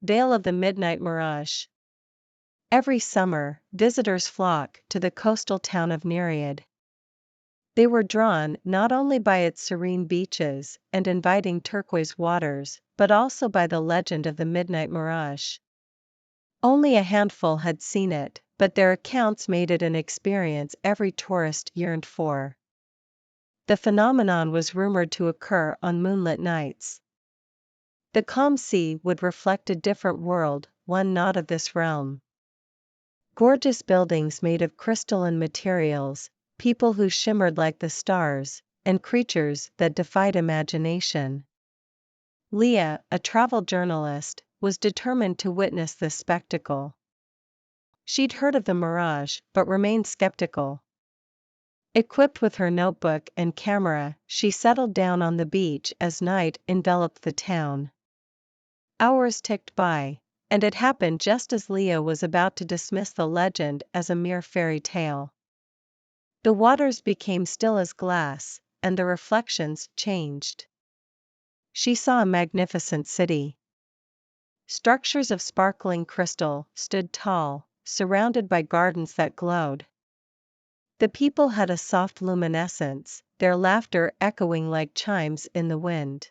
Veil of the Midnight Mirage. Every summer, visitors flock to the coastal town of Nereid. They were drawn not only by its serene beaches and inviting turquoise waters, but also by the legend of the Midnight Mirage. Only a handful had seen it, but their accounts made it an experience every tourist yearned for. The phenomenon was rumored to occur on moonlit nights. The calm sea would reflect a different world, one not of this realm. Gorgeous buildings made of crystalline materials, people who shimmered like the stars, and creatures that defied imagination. Leah, a travel journalist, was determined to witness this spectacle. She'd heard of the mirage, but remained skeptical. Equipped with her notebook and camera, she settled down on the beach as night enveloped the town. Hours ticked by, and it happened just as Leah was about to dismiss the legend as a mere fairy tale. The waters became still as glass, and the reflections changed. She saw a magnificent city. Structures of sparkling crystal stood tall, surrounded by gardens that glowed. The people had a soft luminescence, their laughter echoing like chimes in the wind.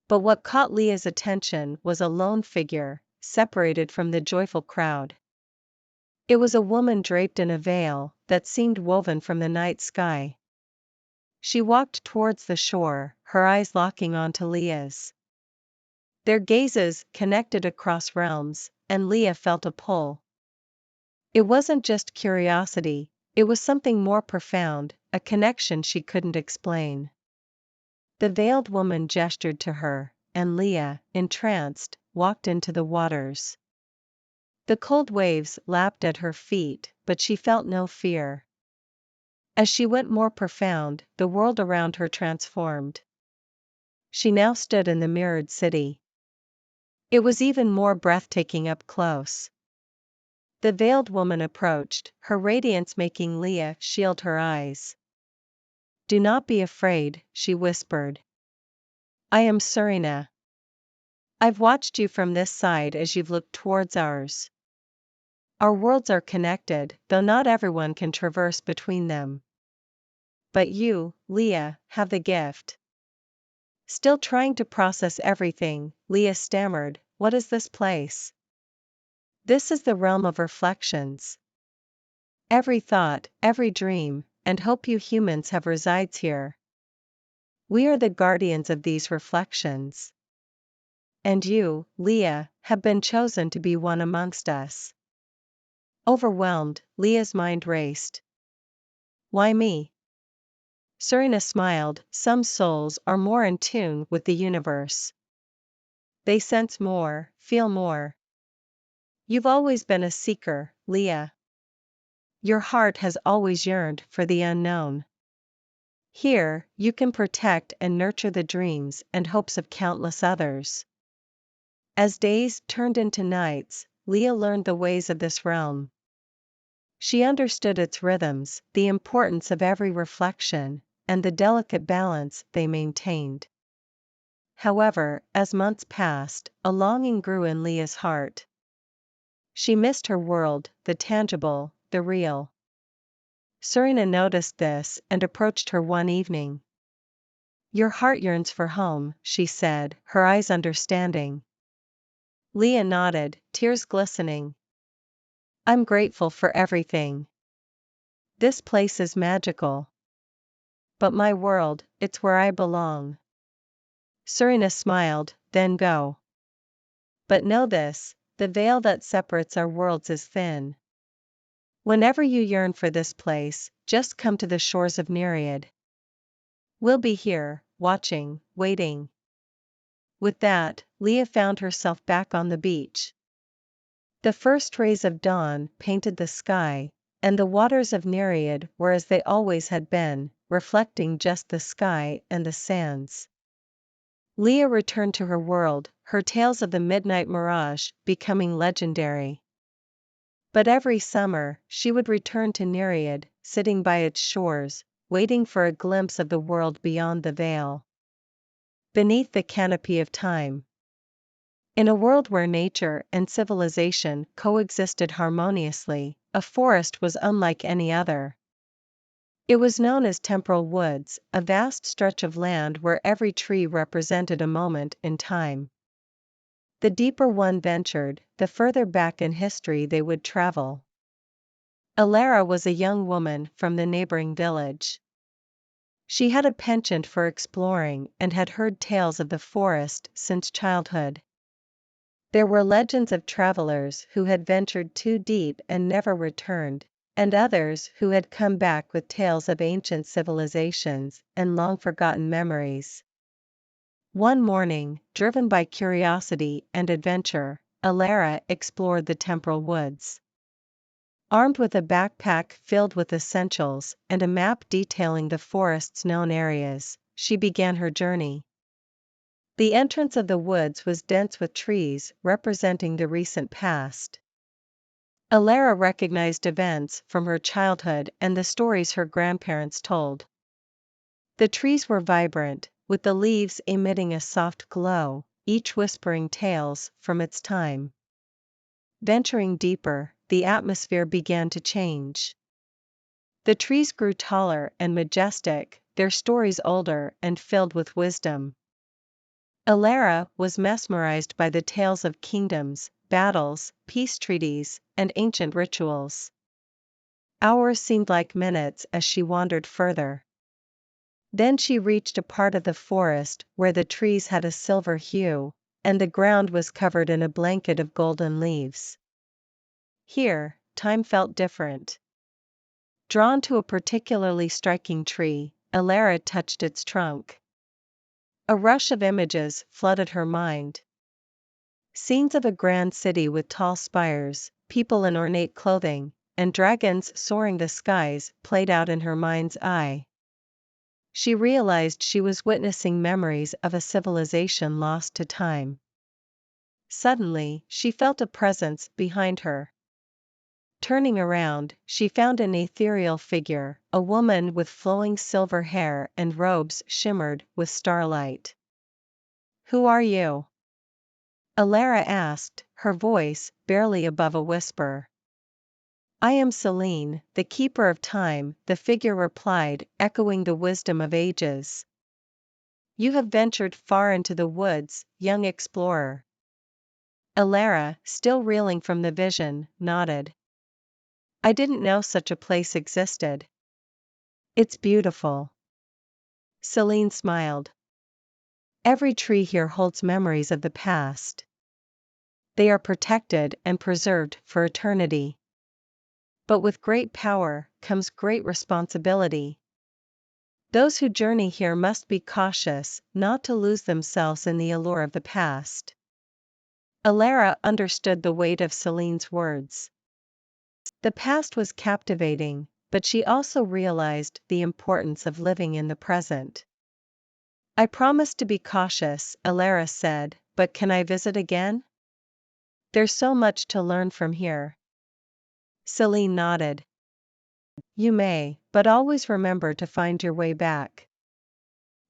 But what caught Leah's attention was a lone figure, separated from the joyful crowd. It was a woman draped in a veil that seemed woven from the night sky. She walked towards the shore, her eyes locking onto Leah's. Their gazes connected across realms, and Leah felt a pull. It wasn't just curiosity, it was something more profound, a connection she couldn't explain. The veiled woman gestured to her, and Leah, entranced, walked into the waters. The cold waves lapped at her feet, but she felt no fear. As she went more profound, the world around her transformed. She now stood in the mirrored city. It was even more breathtaking up close. The veiled woman approached, her radiance making Leah shield her eyes. "Do not be afraid," she whispered. "I am Serena. I've watched you from this side as you've looked towards ours. Our worlds are connected, though not everyone can traverse between them. But you, Leah, have the gift." Still trying to process everything, Leah stammered, "What is this place?" "This is the realm of reflections. Every thought, every dream, and hope you humans have resides here. We are the guardians of these reflections. And you, Leah, have been chosen to be one amongst us." Overwhelmed, Leah's mind raced. "Why me?" Serena smiled. "Some souls are more in tune with the universe. They sense more, feel more. You've always been a seeker, Leah. Your heart has always yearned for the unknown. Here, you can protect and nurture the dreams and hopes of countless others." As days turned into nights, Leah learned the ways of this realm. She understood its rhythms, the importance of every reflection, and the delicate balance they maintained. However, as months passed, a longing grew in Leah's heart. She missed her world, the tangible, the real. Serena noticed this and approached her one evening. "Your heart yearns for home," she said, her eyes understanding. Leah nodded, tears glistening. "I'm grateful for everything. This place is magical. But my world, it's where I belong." Serena smiled, "Then go. But know this, the veil that separates our worlds is thin. Whenever you yearn for this place, just come to the shores of Nereid. We'll be here, watching, waiting." With that, Leah found herself back on the beach. The first rays of dawn painted the sky, and the waters of Nereid were as they always had been, reflecting just the sky and the sands. Leah returned to her world, her tales of the midnight mirage becoming legendary. But every summer, she would return to Nereid, sitting by its shores, waiting for a glimpse of the world beyond the veil. Beneath the canopy of time. In a world where nature and civilization coexisted harmoniously, a forest was unlike any other. It was known as temporal woods, a vast stretch of land where every tree represented a moment in time. The deeper one ventured, the further back in history they would travel. Alara was a young woman from the neighboring village. She had a penchant for exploring and had heard tales of the forest since childhood. There were legends of travelers who had ventured too deep and never returned, and others who had come back with tales of ancient civilizations and long-forgotten memories. One morning, driven by curiosity and adventure, Alara explored the temporal woods. Armed with a backpack filled with essentials and a map detailing the forest's known areas, she began her journey. The entrance of the woods was dense with trees representing the recent past. Alara recognized events from her childhood and the stories her grandparents told. The trees were vibrant, with the leaves emitting a soft glow, each whispering tales from its time. Venturing deeper, the atmosphere began to change. The trees grew taller and majestic, their stories older and filled with wisdom. Alara was mesmerized by the tales of kingdoms, battles, peace treaties, and ancient rituals. Hours seemed like minutes as she wandered further. Then she reached a part of the forest where the trees had a silver hue, and the ground was covered in a blanket of golden leaves. Here, time felt different. Drawn to a particularly striking tree, Alara touched its trunk. A rush of images flooded her mind. Scenes of a grand city with tall spires, people in ornate clothing, and dragons soaring the skies played out in her mind's eye. She realized she was witnessing memories of a civilization lost to time. Suddenly, she felt a presence behind her. Turning around, she found an ethereal figure, a woman with flowing silver hair and robes shimmered with starlight. "Who are you?" Alara asked, her voice barely above a whisper. "I am Selene, the keeper of time," the figure replied, echoing the wisdom of ages. "You have ventured far into the woods, young explorer." Alara, still reeling from the vision, nodded. "I didn't know such a place existed." "It's beautiful." Selene smiled. "Every tree here holds memories of the past. They are protected and preserved for eternity. But with great power comes great responsibility. Those who journey here must be cautious not to lose themselves in the allure of the past." Alara understood the weight of Selene's words. The past was captivating, but she also realized the importance of living in the present. "I promise to be cautious," Alara said, "but can I visit again? There's so much to learn from here." Selene nodded. "You may, but always remember to find your way back.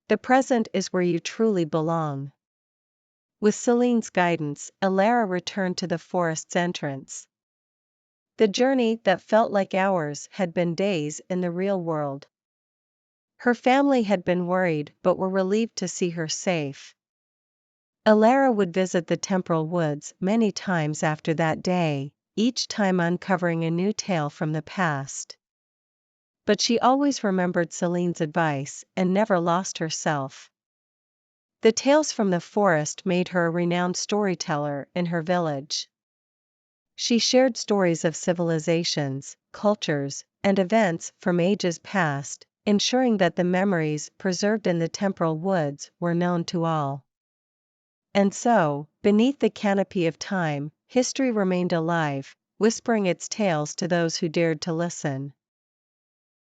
The present is where you truly belong." With Selene's guidance, Alara returned to the forest's entrance. The journey that felt like hours had been days in the real world. Her family had been worried but were relieved to see her safe. Alara would visit the temporal woods many times after that day, each time uncovering a new tale from the past. But she always remembered Selene's advice and never lost herself. The tales from the forest made her a renowned storyteller in her village. She shared stories of civilizations, cultures, and events from ages past, ensuring that the memories preserved in the temporal woods were known to all. And so, beneath the canopy of time, history remained alive, whispering its tales to those who dared to listen.